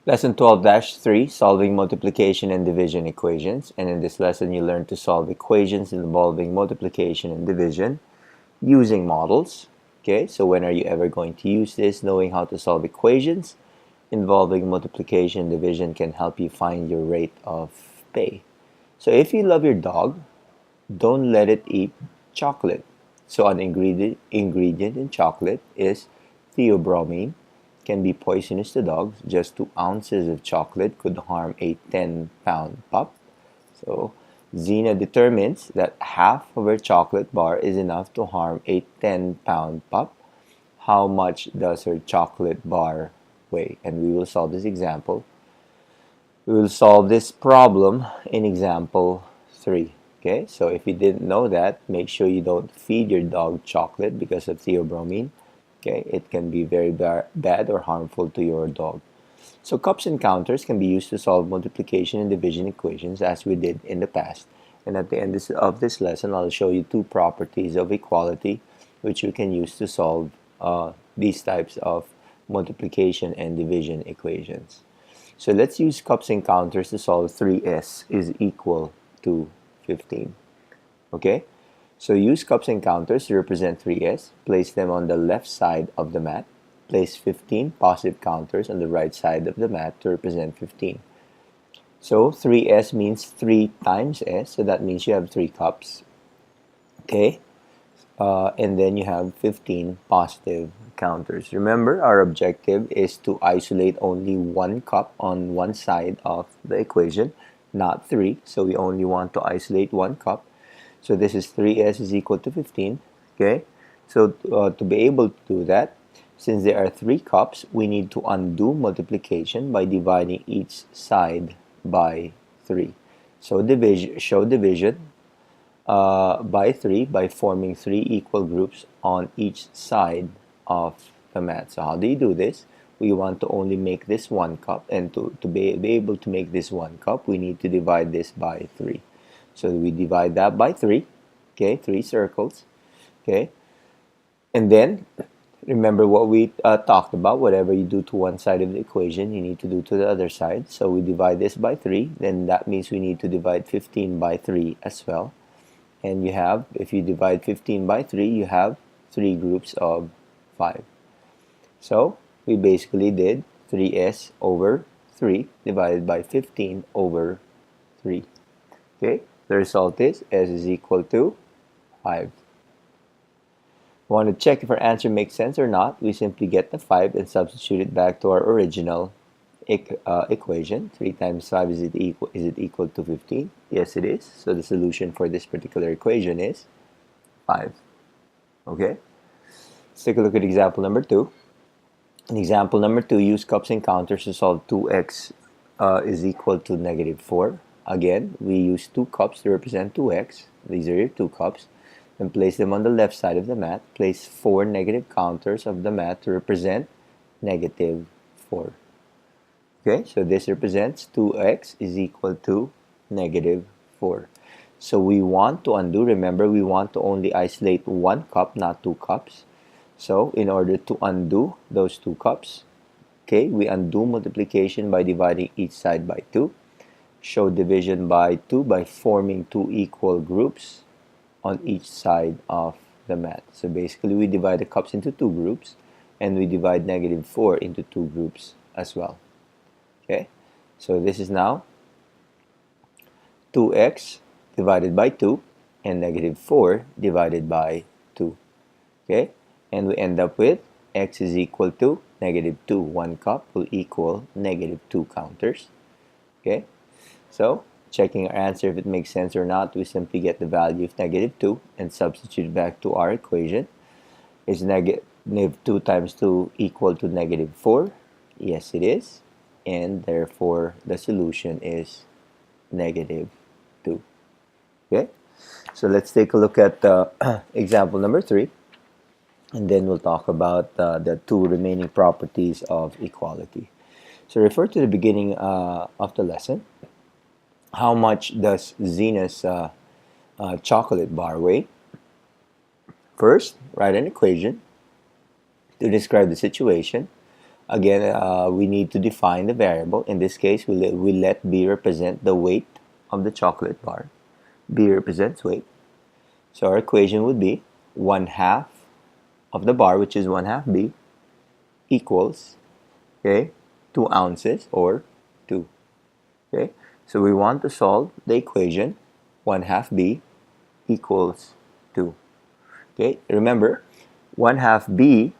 Lesson 12-3, Solving Multiplication and Division Equations. And in this lesson, you learn to solve equations involving multiplication and division using models. Okay, so when are you ever going to use this? Knowing how to solve equations involving multiplication and division can help you find your rate of pay. So if you love your dog, don't let it eat chocolate. So an ingredient in chocolate is theobromine, can be poisonous to dogs. Just 2 ounces of chocolate could harm a 10-pound pup. So Zena determines that half of her chocolate bar is enough to harm a 10-pound pup. How much does her chocolate bar weigh? And we will solve this example. We will solve this problem in example 3. Okay, so if you didn't know that, make sure you don't feed your dog chocolate because of theobromine. Okay, it can be very bad or harmful to your dog. So cups and counters can be used to solve multiplication and division equations as we did in the past. And at the end of this lesson, I'll show you 2 properties of equality which you can use to solve these types of multiplication and division equations. So let's use cups and counters to solve 3s is equal to 15. Okay? So use cups and counters to represent 3s. Place them on the left side of the mat. Place 15 positive counters on the right side of the mat to represent 15. So 3s means 3 times s, so that means you have 3 cups. Okay? And then you have 15 positive counters. Remember, our objective is to isolate only 1 cup on one side of the equation, not 3. So we only want to isolate 1 cup. So this is 3s is equal to 15. Okay, so to be able to do that, since there are 3 cups, we need to undo multiplication by dividing each side by 3. So show division by 3 by forming 3 equal groups on each side of the mat. So how do you do this? We want to only make this 1 cup, and to be able to make this 1 cup, we need to divide this by 3. So we divide that by 3, okay, 3 circles, okay, and then remember what we talked about. Whatever you do to one side of the equation, you need to do to the other side. So we divide this by 3, then that means we need to divide 15 by 3 as well. And you have, if you divide 15 by 3, you have 3 groups of 5. So we basically did 3s over 3 divided by 15 over 3. Okay, the result is s is equal to 5. Want to check if our answer makes sense or not? We simply get the 5 and substitute it back to our original equation. 3 times 5, is it equal to 15? Yes, it is. So the solution for this particular equation is 5. Okay, let's take a look at example number 2. In example number 2, use cups and counters to solve 2x is equal to negative 4. Again, we use 2 cups to represent 2x. These are your 2 cups. And place them on the left side of the mat. Place 4 negative counters of the mat to represent negative 4. Okay, so this represents 2x is equal to negative 4. So we want to undo, remember, we want to only isolate 1 cup, not 2 cups. So in order to undo those 2 cups, okay, we undo multiplication by dividing each side by 2. Show division by 2 by forming 2 equal groups on each side of the mat. So basically we divide the cups into 2 groups, and we divide negative 4 into 2 groups as well. Okay, so this is now 2x divided by 2 and negative 4 divided by 2. Okay, and we end up with x is equal to negative 2. 1 cup will equal negative 2 counters. Okay, so checking our answer if it makes sense or not, we simply get the value of negative 2 and substitute back to our equation. Is negative 2 times 2 equal to negative 4? Yes, it is. And therefore, the solution is negative 2. Okay, so let's take a look at example number 3. And then we'll talk about the 2 remaining properties of equality. So refer to the beginning of the lesson. How much does Zena's chocolate bar weigh? First, write an equation to describe the situation. Again, we need to define the variable. In this case, we let B represent the weight of the chocolate bar. B represents weight. So our equation would be 1/2 of the bar, which is 1/2 B, equals, okay, 2 ounces or 2. Okay, so we want to solve the equation 1/2 B equals 2. Okay, remember, 1/2 B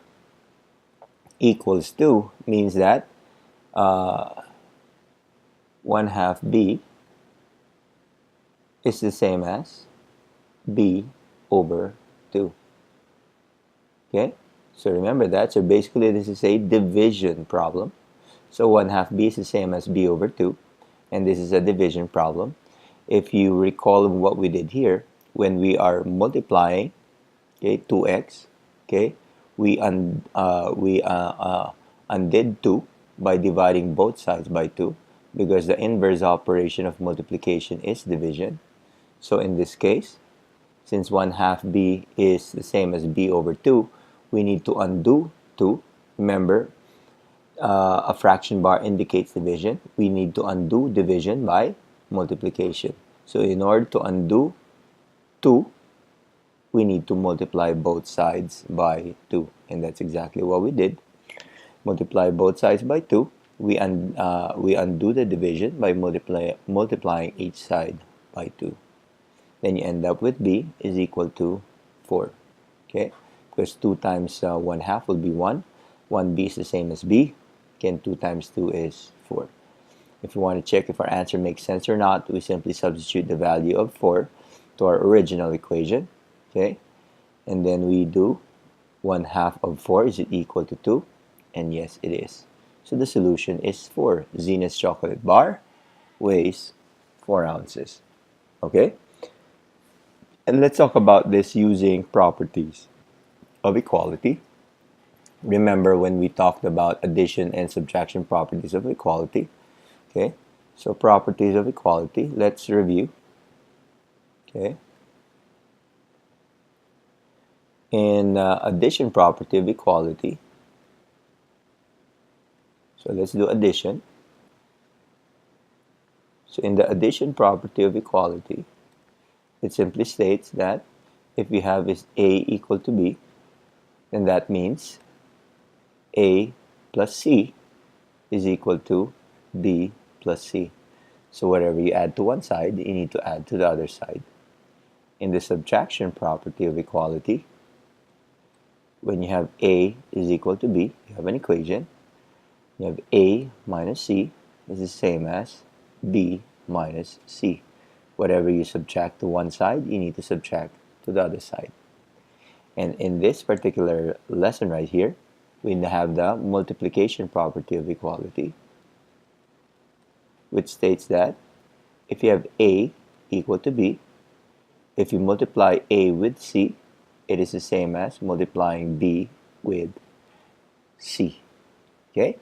equals 2 means that 1/2 B is the same as B over 2. Okay, so remember that. So basically this is a division problem. So 1/2 B is the same as B over 2, and this is a division problem. If you recall what we did here, when we are multiplying, okay, 2x, okay, we undid 2 by dividing both sides by 2, because the inverse operation of multiplication is division. So in this case, since 1/2 B is the same as B over 2, we need to undo 2. Remember, a fraction bar indicates division. We need to undo division by multiplication. So in order to undo 2, we need to multiply both sides by 2. And that's exactly what we did. Multiply both sides by 2. We undo the division by multiplying each side by 2. Then you end up with B is equal to 4. Okay? Because 2 times 1/2 will be 1. 1B is the same as B. Again, 2 times 2 is 4. If you want to check if our answer makes sense or not, we simply substitute the value of 4 to our original equation. Okay? And then we do 1/2 of 4 is it equal to 2? And yes, it is. So the solution is 4. Zenith's chocolate bar weighs 4 ounces. Okay? And let's talk about this using properties of equality. Remember when we talked about addition and subtraction properties of equality. Okay, so properties of equality, let's review. Okay, in addition property of equality, so let's do addition. So in the addition property of equality, it simply states that if we have is A equal to B, then that means A plus C is equal to B plus C. So whatever you add to one side, you need to add to the other side. In the subtraction property of equality, when you have A is equal to B, you have an equation. You have A minus C is the same as B minus C. Whatever you subtract to one side, you need to subtract to the other side. And in this particular lesson right here, we have the multiplication property of equality, which states that if you have A equal to B, if you multiply A with C, it is the same as multiplying B with C. Okay?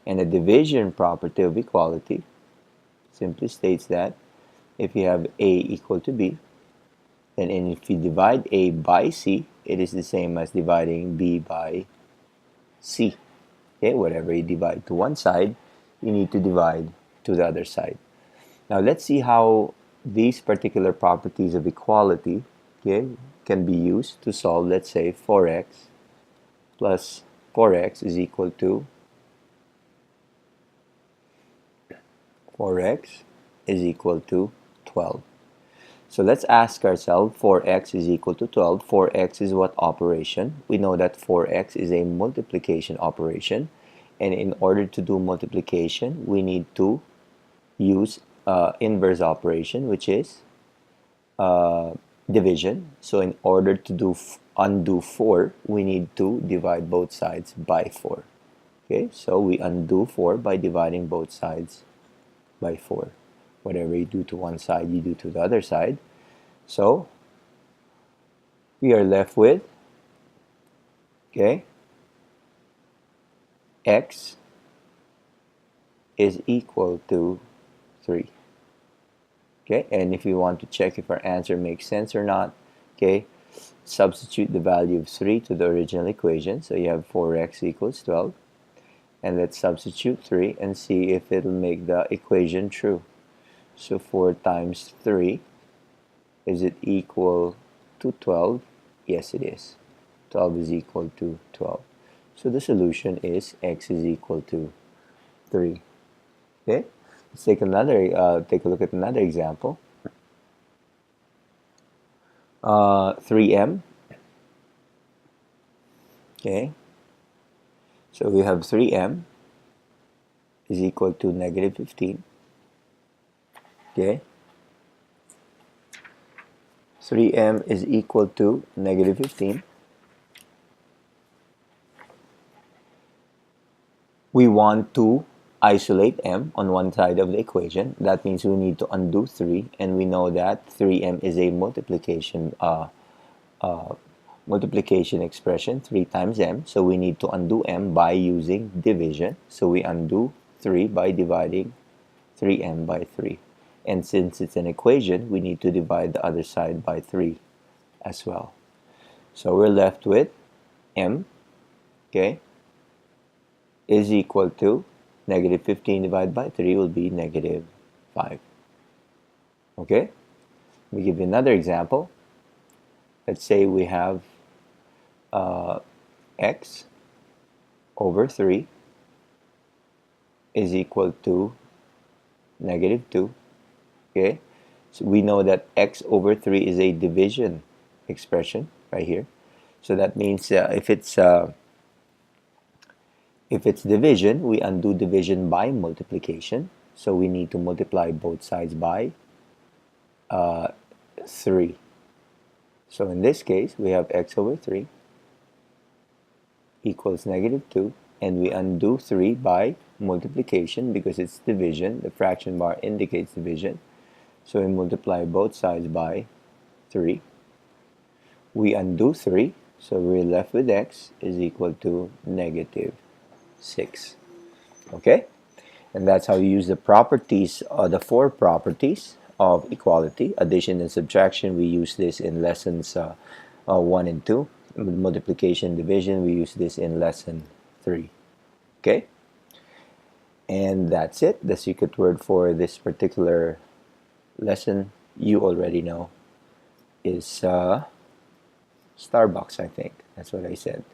And the division property of equality simply states that if you have A equal to B, then if you divide A by C, it is the same as dividing B by C. Okay, whatever you divide to one side, you need to divide to the other side. Now let's see how these particular properties of equality, okay, can be used to solve, let's say, 4x plus 4x is equal to 12. So let's ask ourselves, 4x is equal to 12. 4x is what operation? We know that 4x is a multiplication operation. And in order to do multiplication, we need to use inverse operation, which is division. So in order to undo 4, we need to divide both sides by 4. Okay, so we undo 4 by dividing both sides by 4. Whatever you do to one side, you do to the other side. So we are left with, okay, x is equal to 3. Okay, and if we want to check if our answer makes sense or not, okay, substitute the value of 3 to the original equation. So you have 4x equals 12. And let's substitute 3 and see if it'll make the equation true. So 4 times 3, is it equal to 12? Yes, it is. 12 is equal to 12. So the solution is x is equal to 3. Okay, let's take take a look at another example. 3m. Okay, so we have 3m is equal to negative 15. Okay, 3m is equal to negative 15. We want to isolate m on one side of the equation. That means we need to undo 3, and we know that 3m is a multiplication expression, 3 times m, so we need to undo m by using division. So we undo 3 by dividing 3m by 3. And since it's an equation, we need to divide the other side by 3 as well. So we're left with m, okay, is equal to negative 15 divided by 3 will be negative 5. Okay? Let me give you another example. Let's say we have x over 3 is equal to negative 2. Okay? So we know that x over 3 is a division expression right here. So that means if it's division, we undo division by multiplication. So we need to multiply both sides by 3. So in this case, we have x over 3 equals negative 2, and we undo 3 by multiplication because it's division. The fraction bar indicates division. So we multiply both sides by 3. We undo 3, so we're left with x is equal to negative 6. Okay? And that's how you use the properties, the 4 properties of equality. Addition and subtraction, we use this in lessons 1 and 2. Multiplication and division, we use this in lesson 3. Okay? And that's it. The secret word for this particular lesson, you already know, is Starbucks, I think. That's what I said.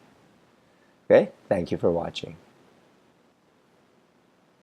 Okay? Thank you for watching.